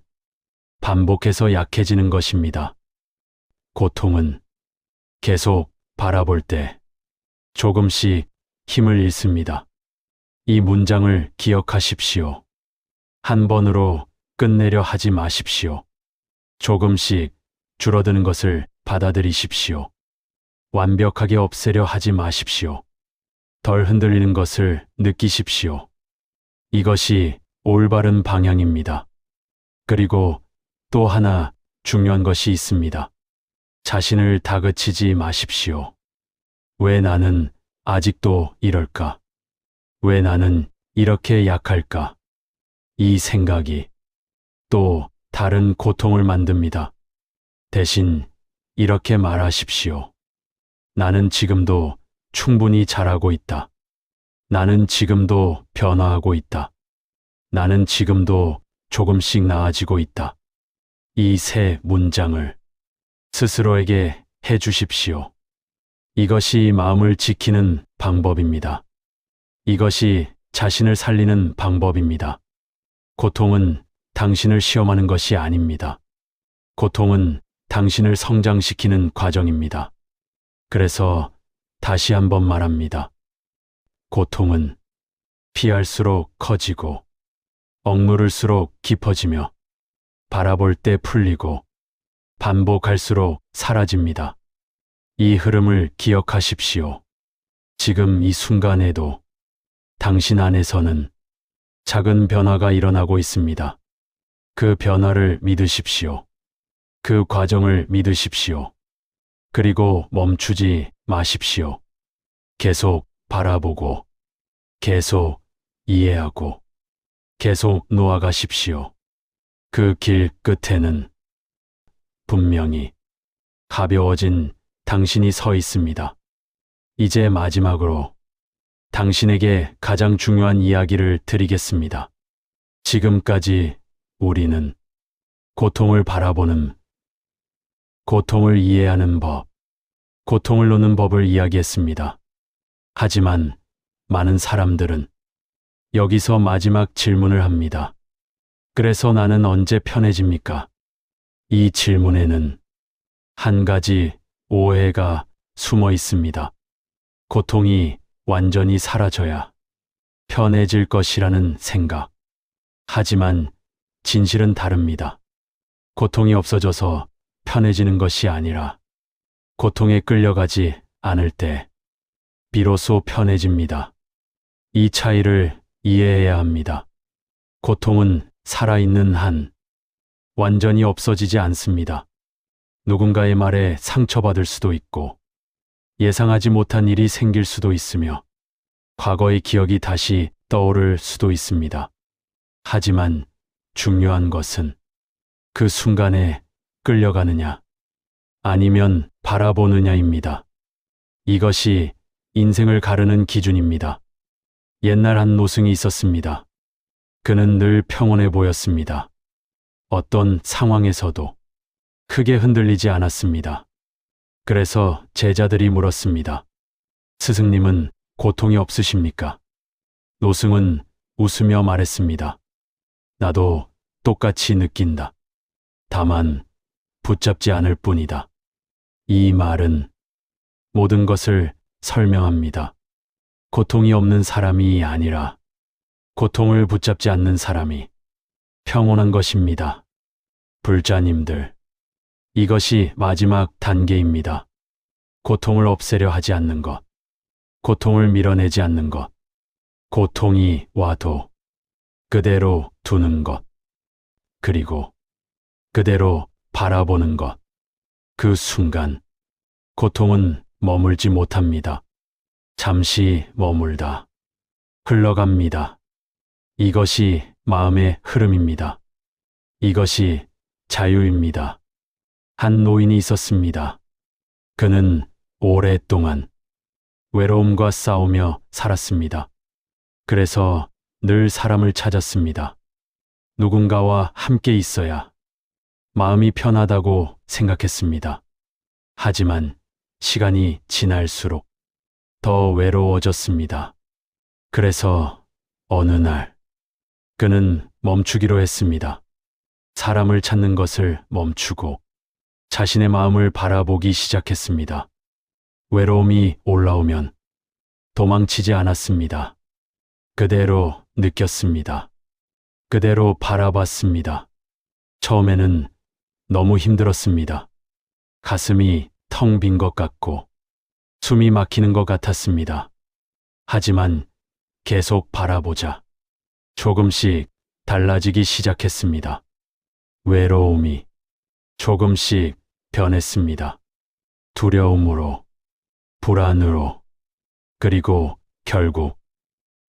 반복해서 약해지는 것입니다. 고통은 계속 바라볼 때 조금씩 힘을 잃습니다. 이 문장을 기억하십시오. 한 번으로 끝내려 하지 마십시오. 조금씩 줄어드는 것을 받아들이십시오. 완벽하게 없애려 하지 마십시오. 덜 흔들리는 것을 느끼십시오. 이것이 올바른 방향입니다. 그리고 또 하나 중요한 것이 있습니다. 자신을 다그치지 마십시오. 왜 나는 아직도 이럴까? 왜 나는 이렇게 약할까? 이 생각이 또 다른 고통을 만듭니다. 대신 이렇게 말하십시오. 나는 지금도 충분히 잘하고 있다. 나는 지금도 변화하고 있다. 나는 지금도 조금씩 나아지고 있다. 이 세 문장을 스스로에게 해 주십시오. 이것이 마음을 지키는 방법입니다. 이것이 자신을 살리는 방법입니다. 고통은 당신을 시험하는 것이 아닙니다. 고통은 당신을 성장시키는 과정입니다. 그래서 다시 한번 말합니다. 고통은 피할수록 커지고 억누를수록 깊어지며 바라볼 때 풀리고 반복할수록 사라집니다. 이 흐름을 기억하십시오. 지금 이 순간에도 당신 안에서는 작은 변화가 일어나고 있습니다. 그 변화를 믿으십시오. 그 과정을 믿으십시오. 그리고 멈추지 마십시오. 계속 바라보고 계속 이해하고 계속 놓아가십시오. 그 길 끝에는 분명히 가벼워진 당신이 서 있습니다. 이제 마지막으로 당신에게 가장 중요한 이야기를 드리겠습니다. 지금까지 우리는 고통을 바라보는, 고통을 이해하는 법, 고통을 놓는 법을 이야기했습니다. 하지만 많은 사람들은 여기서 마지막 질문을 합니다. 그래서 나는 언제 편해집니까? 이 질문에는 한 가지 오해가 숨어 있습니다. 고통이 완전히 사라져야 편해질 것이라는 생각. 하지만 진실은 다릅니다. 고통이 없어져서 편해지는 것이 아니라 고통에 끌려가지 않을 때 비로소 편해집니다. 이 차이를 이해해야 합니다. 고통은 살아있는 한 완전히 없어지지 않습니다. 누군가의 말에 상처받을 수도 있고 예상하지 못한 일이 생길 수도 있으며 과거의 기억이 다시 떠오를 수도 있습니다. 하지만 중요한 것은 그 순간에 끌려가느냐 아니면 바라보느냐입니다. 이것이 인생을 가르는 기준입니다. 옛날 한 노승이 있었습니다. 그는 늘 평온해 보였습니다. 어떤 상황에서도 크게 흔들리지 않았습니다. 그래서 제자들이 물었습니다. 스승님은 고통이 없으십니까? 노승은 웃으며 말했습니다. 나도 똑같이 느낀다. 다만 붙잡지 않을 뿐이다. 이 말은 모든 것을 설명합니다. 고통이 없는 사람이 아니라 고통을 붙잡지 않는 사람이 평온한 것입니다. 불자님들, 이것이 마지막 단계입니다. 고통을 없애려 하지 않는 것, 고통을 밀어내지 않는 것, 고통이 와도 그대로 두는 것, 그리고 그대로 바라보는 것. 그 순간 고통은 머물지 못합니다. 잠시 머물다 흘러갑니다. 이것이 마음의 흐름입니다. 이것이 자유입니다. 한 노인이 있었습니다. 그는 오랫동안 외로움과 싸우며 살았습니다. 그래서 늘 사람을 찾았습니다. 누군가와 함께 있어야 마음이 편하다고 생각했습니다. 하지만 시간이 지날수록 더 외로워졌습니다. 그래서 어느 날 그는 멈추기로 했습니다. 사람을 찾는 것을 멈추고 자신의 마음을 바라보기 시작했습니다. 외로움이 올라오면 도망치지 않았습니다. 그대로 느꼈습니다. 그대로 바라봤습니다. 처음에는 너무 힘들었습니다. 가슴이 텅 빈 것 같고 숨이 막히는 것 같았습니다. 하지만 계속 바라보자 조금씩 달라지기 시작했습니다. 외로움이 조금씩 변했습니다. 두려움으로, 불안으로, 그리고 결국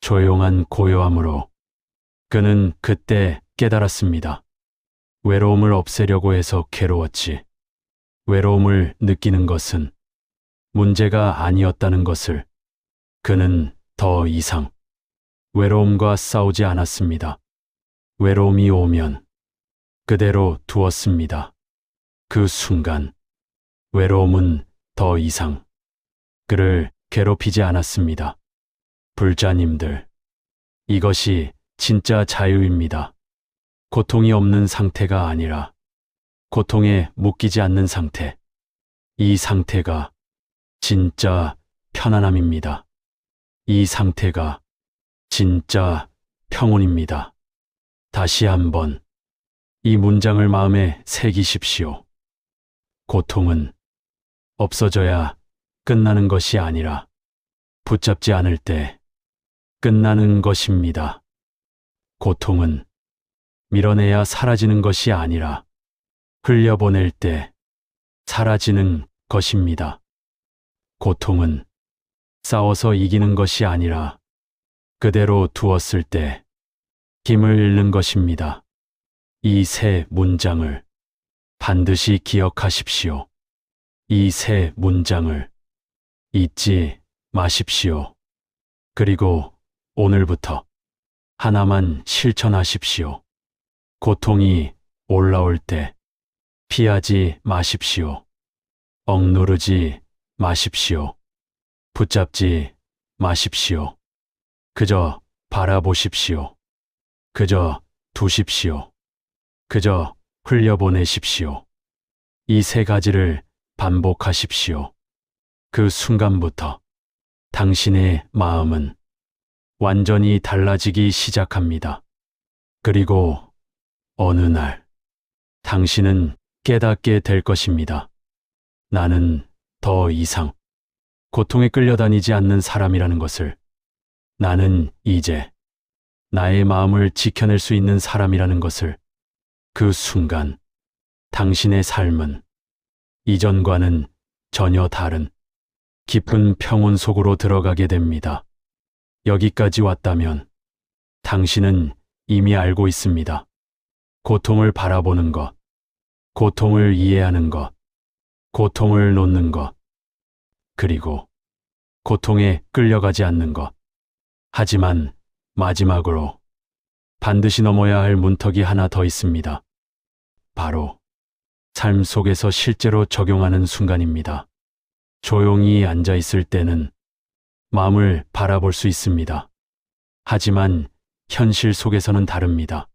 조용한 고요함으로. 그는 그때 깨달았습니다. 외로움을 없애려고 해서 괴로웠지. 외로움을 느끼는 것은 문제가 아니었다는 것을. 그는 더 이상 외로움과 싸우지 않았습니다. 외로움이 오면 그대로 두었습니다. 그 순간 외로움은 더 이상 그를 괴롭히지 않았습니다. 불자님들, 이것이 진짜 자유입니다. 고통이 없는 상태가 아니라 고통에 묶이지 않는 상태. 이 상태가 진짜 편안함입니다. 이 상태가 진짜 평온입니다. 다시 한번 이 문장을 마음에 새기십시오. 고통은 없어져야 끝나는 것이 아니라 붙잡지 않을 때 끝나는 것입니다. 고통은 밀어내야 사라지는 것이 아니라 흘려보낼 때 사라지는 것입니다. 고통은 싸워서 이기는 것이 아니라 그대로 두었을 때 힘을 잃는 것입니다. 이 세 문장을 반드시 기억하십시오. 이 세 문장을 잊지 마십시오. 그리고 오늘부터 하나만 실천하십시오. 고통이 올라올 때 피하지 마십시오. 억누르지 마십시오. 붙잡지 마십시오. 그저 바라보십시오. 그저 두십시오. 그저 흘려보내십시오. 이 세 가지를 반복하십시오. 그 순간부터 당신의 마음은 완전히 달라지기 시작합니다. 그리고 어느 날 당신은 깨닫게 될 것입니다. 나는 더 이상 고통에 끌려다니지 않는 사람이라는 것을, 나는 이제 나의 마음을 지켜낼 수 있는 사람이라는 것을. 그 순간 당신의 삶은 이전과는 전혀 다른 깊은 평온 속으로 들어가게 됩니다. 여기까지 왔다면 당신은 이미 알고 있습니다. 고통을 바라보는 것, 고통을 이해하는 것, 고통을 놓는 것, 그리고 고통에 끌려가지 않는 것. 하지만 마지막으로 반드시 넘어야 할 문턱이 하나 더 있습니다. 바로 삶 속에서 실제로 적용하는 순간입니다. 조용히 앉아 있을 때는 마음을 바라볼 수 있습니다. 하지만 현실 속에서는 다릅니다.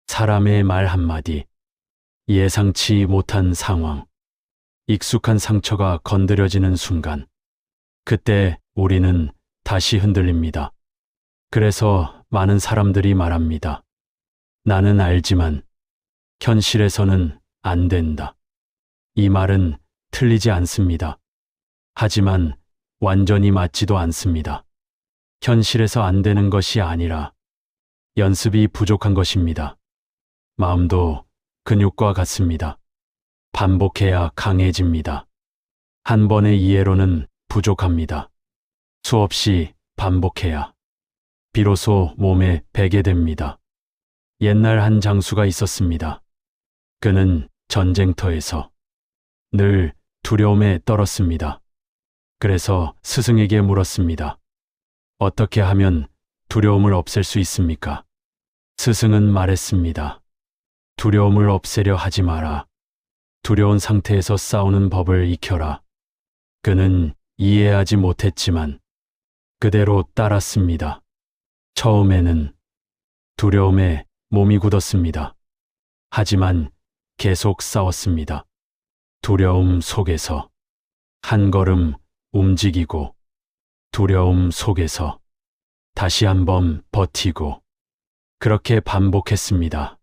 사람의 말 한마디, 예상치 못한 상황, 익숙한 상처가 건드려지는 순간, 그때 우리는 다시 흔들립니다. 그래서 많은 사람들이 말합니다. 나는 알지만 현실에서는 안 된다. 이 말은 틀리지 않습니다. 하지만 완전히 맞지도 않습니다. 현실에서 안 되는 것이 아니라 연습이 부족한 것입니다. 마음도 근육과 같습니다. 반복해야 강해집니다. 한 번의 이해로는 부족합니다. 수없이 반복해야 비로소 몸에 배게 됩니다. 옛날 한 장수가 있었습니다. 그는 전쟁터에서 늘 두려움에 떨었습니다. 그래서 스승에게 물었습니다. 어떻게 하면 두려움을 없앨 수 있습니까? 스승은 말했습니다. 두려움을 없애려 하지 마라. 두려운 상태에서 싸우는 법을 익혀라. 그는 이해하지 못했지만 그대로 따랐습니다. 처음에는 두려움에 몸이 굳었습니다. 하지만 계속 싸웠습니다. 두려움 속에서 한 걸음 움직이고, 두려움 속에서 다시 한번 버티고, 그렇게 반복했습니다.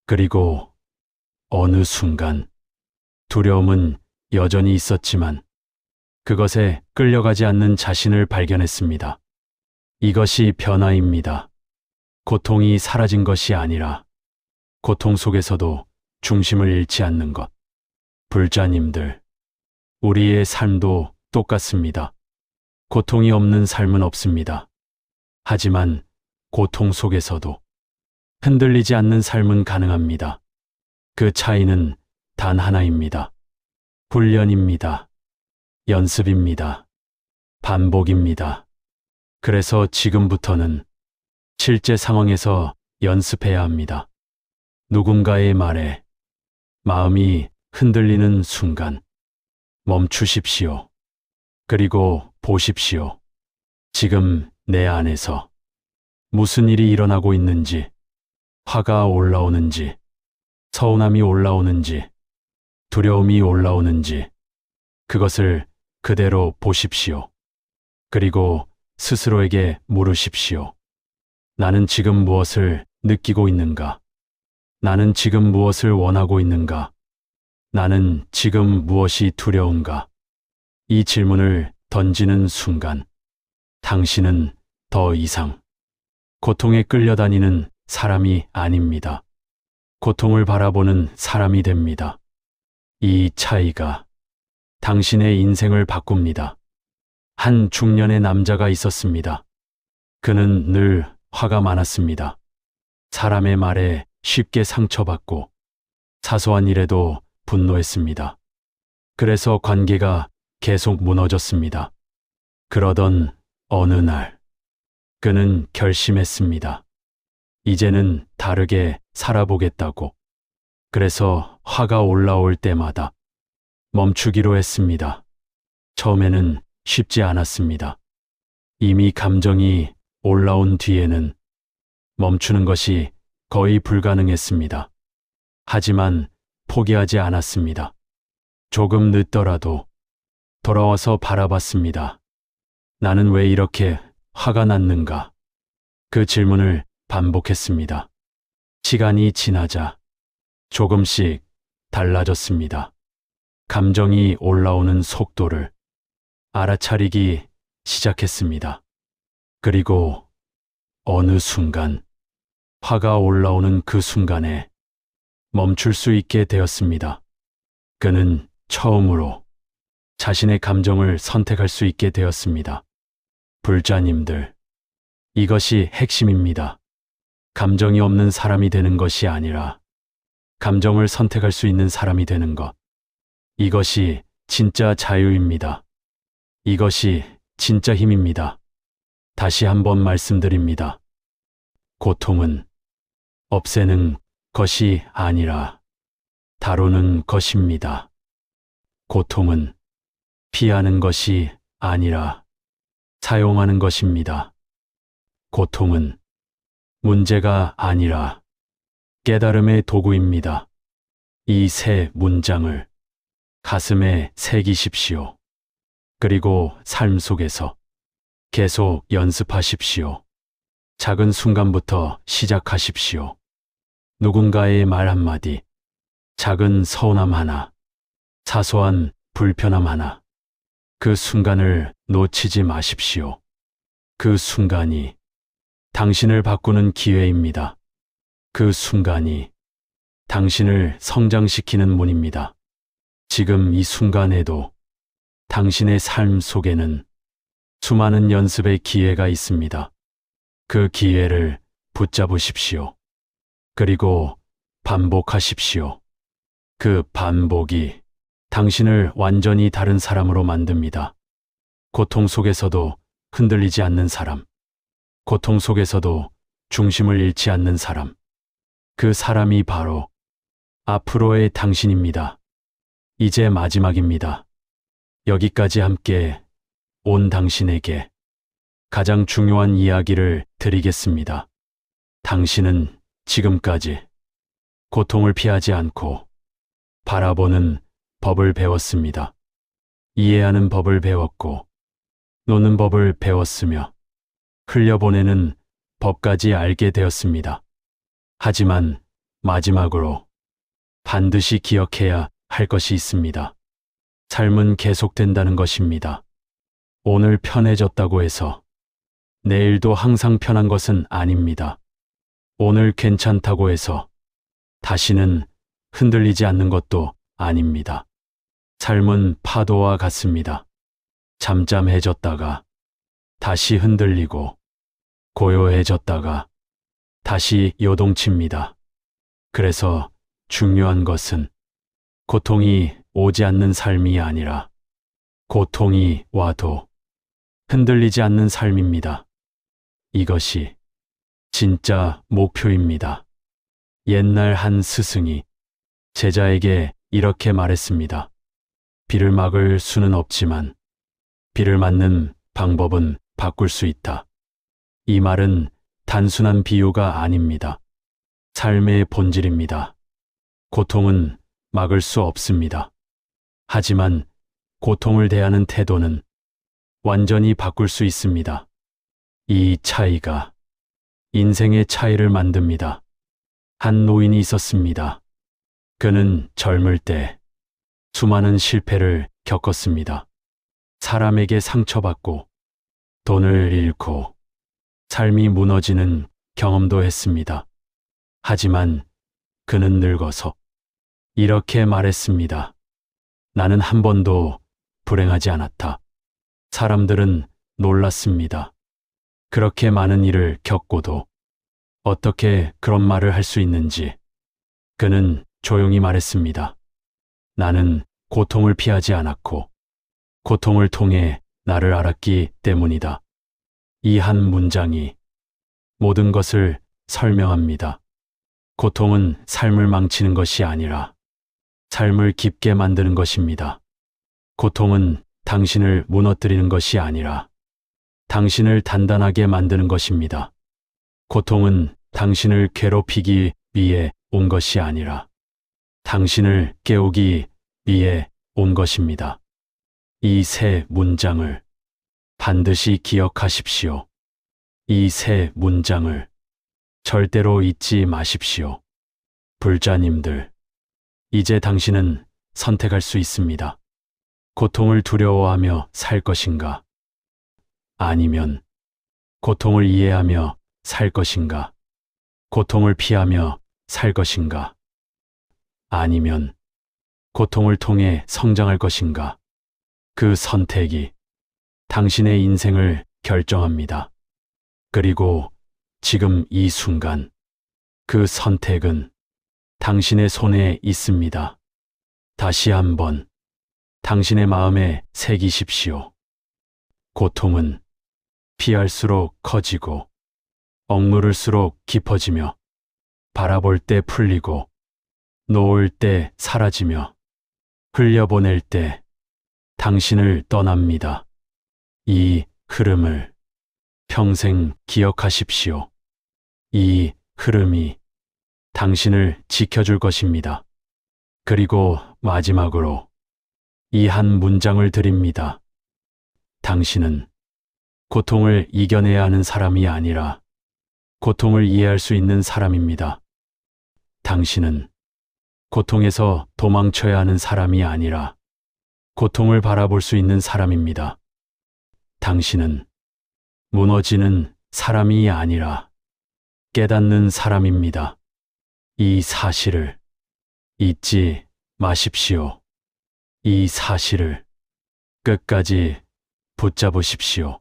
그리고 어느 순간 두려움은 여전히 있었지만 그것에 끌려가지 않는 자신을 발견했습니다. 이것이 변화입니다. 고통이 사라진 것이 아니라 고통 속에서도 중심을 잃지 않는 것. 불자님들, 우리의 삶도 똑같습니다. 고통이 없는 삶은 없습니다. 하지만 고통 속에서도 흔들리지 않는 삶은 가능합니다. 그 차이는 단 하나입니다. 훈련입니다. 연습입니다. 반복입니다. 그래서 지금부터는 실제 상황에서 연습해야 합니다. 누군가의 말에 마음이 흔들리는 순간 멈추십시오. 그리고 보십시오. 지금 내 안에서 무슨 일이 일어나고 있는지, 화가 올라오는지, 서운함이 올라오는지, 두려움이 올라오는지, 그것을 그대로 보십시오. 그리고 스스로에게 물으십시오. 나는 지금 무엇을 느끼고 있는가? 나는 지금 무엇을 원하고 있는가? 나는 지금 무엇이 두려운가? 이 질문을 던지는 순간 당신은 더 이상 고통에 끌려다니는 사람이 아닙니다. 고통을 바라보는 사람이 됩니다. 이 차이가 당신의 인생을 바꿉니다. 한 중년의 남자가 있었습니다. 그는 늘 화가 많았습니다. 사람의 말에 쉽게 상처받고 사소한 일에도 분노했습니다. 그래서 관계가 계속 무너졌습니다. 그러던 어느 날, 그는 결심했습니다. 이제는 다르게 살아보겠다고. 그래서 화가 올라올 때마다 멈추기로 했습니다. 처음에는 쉽지 않았습니다. 이미 감정이 올라온 뒤에는 멈추는 것이 거의 불가능했습니다. 하지만 포기하지 않았습니다. 조금 늦더라도 돌아와서 바라봤습니다. 나는 왜 이렇게 화가 났는가? 그 질문을 반복했습니다. 시간이 지나자 조금씩 달라졌습니다. 감정이 올라오는 속도를 알아차리기 시작했습니다. 그리고 어느 순간, 화가 올라오는 그 순간에 멈출 수 있게 되었습니다. 그는 처음으로 자신의 감정을 선택할 수 있게 되었습니다. 불자님들, 이것이 핵심입니다. 감정이 없는 사람이 되는 것이 아니라 감정을 선택할 수 있는 사람이 되는 것. 이것이 진짜 자유입니다. 이것이 진짜 힘입니다. 다시 한번 말씀드립니다. 고통은 없애는 것이 아니라 다루는 것입니다. 고통은 피하는 것이 아니라 사용하는 것입니다. 고통은 문제가 아니라 깨달음의 도구입니다. 이 세 문장을 가슴에 새기십시오. 그리고 삶 속에서 계속 연습하십시오. 작은 순간부터 시작하십시오. 누군가의 말 한마디, 작은 서운함 하나, 사소한 불편함 하나, 그 순간을 놓치지 마십시오. 그 순간이 당신을 바꾸는 기회입니다. 그 순간이 당신을 성장시키는 문입니다. 지금 이 순간에도 당신의 삶 속에는 수많은 연습의 기회가 있습니다. 그 기회를 붙잡으십시오. 그리고 반복하십시오. 그 반복이 당신을 완전히 다른 사람으로 만듭니다. 고통 속에서도 흔들리지 않는 사람, 고통 속에서도 중심을 잃지 않는 사람, 그 사람이 바로 앞으로의 당신입니다. 이제 마지막입니다. 여기까지 함께 온 당신에게 가장 중요한 이야기를 드리겠습니다. 당신은 지금까지 고통을 피하지 않고 바라보는 법을 배웠습니다. 이해하는 법을 배웠고 노는 법을 배웠으며 흘려보내는 법까지 알게 되었습니다. 하지만 마지막으로 반드시 기억해야 할 것이 있습니다. 삶은 계속된다는 것입니다. 오늘 편해졌다고 해서 내일도 항상 편한 것은 아닙니다. 오늘 괜찮다고 해서 다시는 흔들리지 않는 것도 아닙니다. 삶은 파도와 같습니다. 잠잠해졌다가 다시 흔들리고 고요해졌다가 다시 요동칩니다. 그래서 중요한 것은 고통이 오지 않는 삶이 아니라 고통이 와도 흔들리지 않는 삶입니다. 이것이 진짜 목표입니다. 옛날 한 스승이 제자에게 이렇게 말했습니다. 비를 막을 수는 없지만 비를 맞는 방법은 바꿀 수 있다. 이 말은 단순한 비유가 아닙니다. 삶의 본질입니다. 고통은 막을 수 없습니다. 하지만 고통을 대하는 태도는 완전히 바꿀 수 있습니다. 이 차이가 인생의 차이를 만듭니다. 한 노인이 있었습니다. 그는 젊을 때 수많은 실패를 겪었습니다. 사람에게 상처받고 돈을 잃고 삶이 무너지는 경험도 했습니다. 하지만 그는 늙어서 이렇게 말했습니다. 나는 한 번도 불행하지 않았다. 사람들은 놀랐습니다. 그렇게 많은 일을 겪고도 어떻게 그런 말을 할 수 있는지 그는 조용히 말했습니다. 나는 고통을 피하지 않았고 고통을 통해 나를 알았기 때문이다. 이 한 문장이 모든 것을 설명합니다. 고통은 삶을 망치는 것이 아니라 삶을 깊게 만드는 것입니다. 고통은 당신을 무너뜨리는 것이 아니라 당신을 단단하게 만드는 것입니다. 고통은 당신을 괴롭히기 위해 온 것이 아니라 당신을 깨우기 위해 온 것입니다. 이 세 문장을 반드시 기억하십시오. 이 세 문장을 절대로 잊지 마십시오. 불자님들, 이제 당신은 선택할 수 있습니다. 고통을 두려워하며 살 것인가? 아니면 고통을 이해하며 살 것인가? 고통을 피하며 살 것인가? 아니면 고통을 통해 성장할 것인가? 그 선택이 당신의 인생을 결정합니다. 그리고 지금 이 순간 그 선택은 당신의 손에 있습니다. 다시 한번 당신의 마음에 새기십시오. 고통은 피할수록 커지고 억누를수록 깊어지며 바라볼 때 풀리고 놓을 때 사라지며 흘려보낼 때 당신을 떠납니다. 이 흐름을 평생 기억하십시오. 이 흐름이 당신을 지켜줄 것입니다. 그리고 마지막으로 이 한 문장을 드립니다. 당신은 고통을 이겨내야 하는 사람이 아니라 고통을 이해할 수 있는 사람입니다. 당신은 고통에서 도망쳐야 하는 사람이 아니라 고통을 바라볼 수 있는 사람입니다. 당신은 무너지는 사람이 아니라 깨닫는 사람입니다. 이 사실을 잊지 마십시오. 이 사실을 끝까지 붙잡으십시오.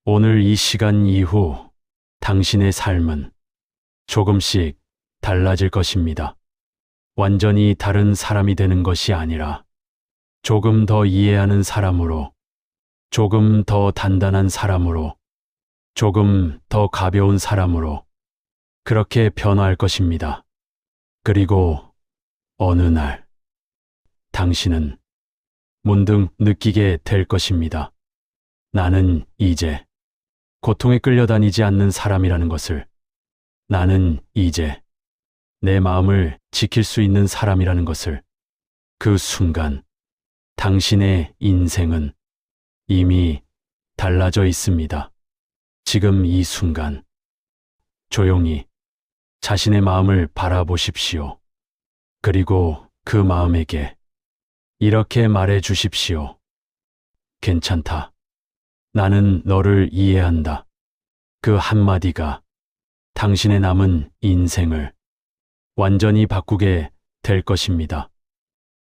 오늘 이 시간 이후 당신의 삶은 조금씩 달라질 것입니다. 완전히 다른 사람이 되는 것이 아니라 조금 더 이해하는 사람으로, 조금 더 단단한 사람으로, 조금 더 가벼운 사람으로 그렇게 변화할 것입니다. 그리고 어느 날 당신은 문득 느끼게 될 것입니다. 나는 이제 고통에 끌려다니지 않는 사람이라는 것을, 나는 이제 내 마음을 지킬 수 있는 사람이라는 것을. 그 순간 당신의 인생은 이미 달라져 있습니다. 지금 이 순간 조용히 자신의 마음을 바라보십시오. 그리고 그 마음에게 이렇게 말해 주십시오. 괜찮다. 나는 너를 이해한다. 그 한마디가 당신의 남은 인생을 완전히 바꾸게 될 것입니다.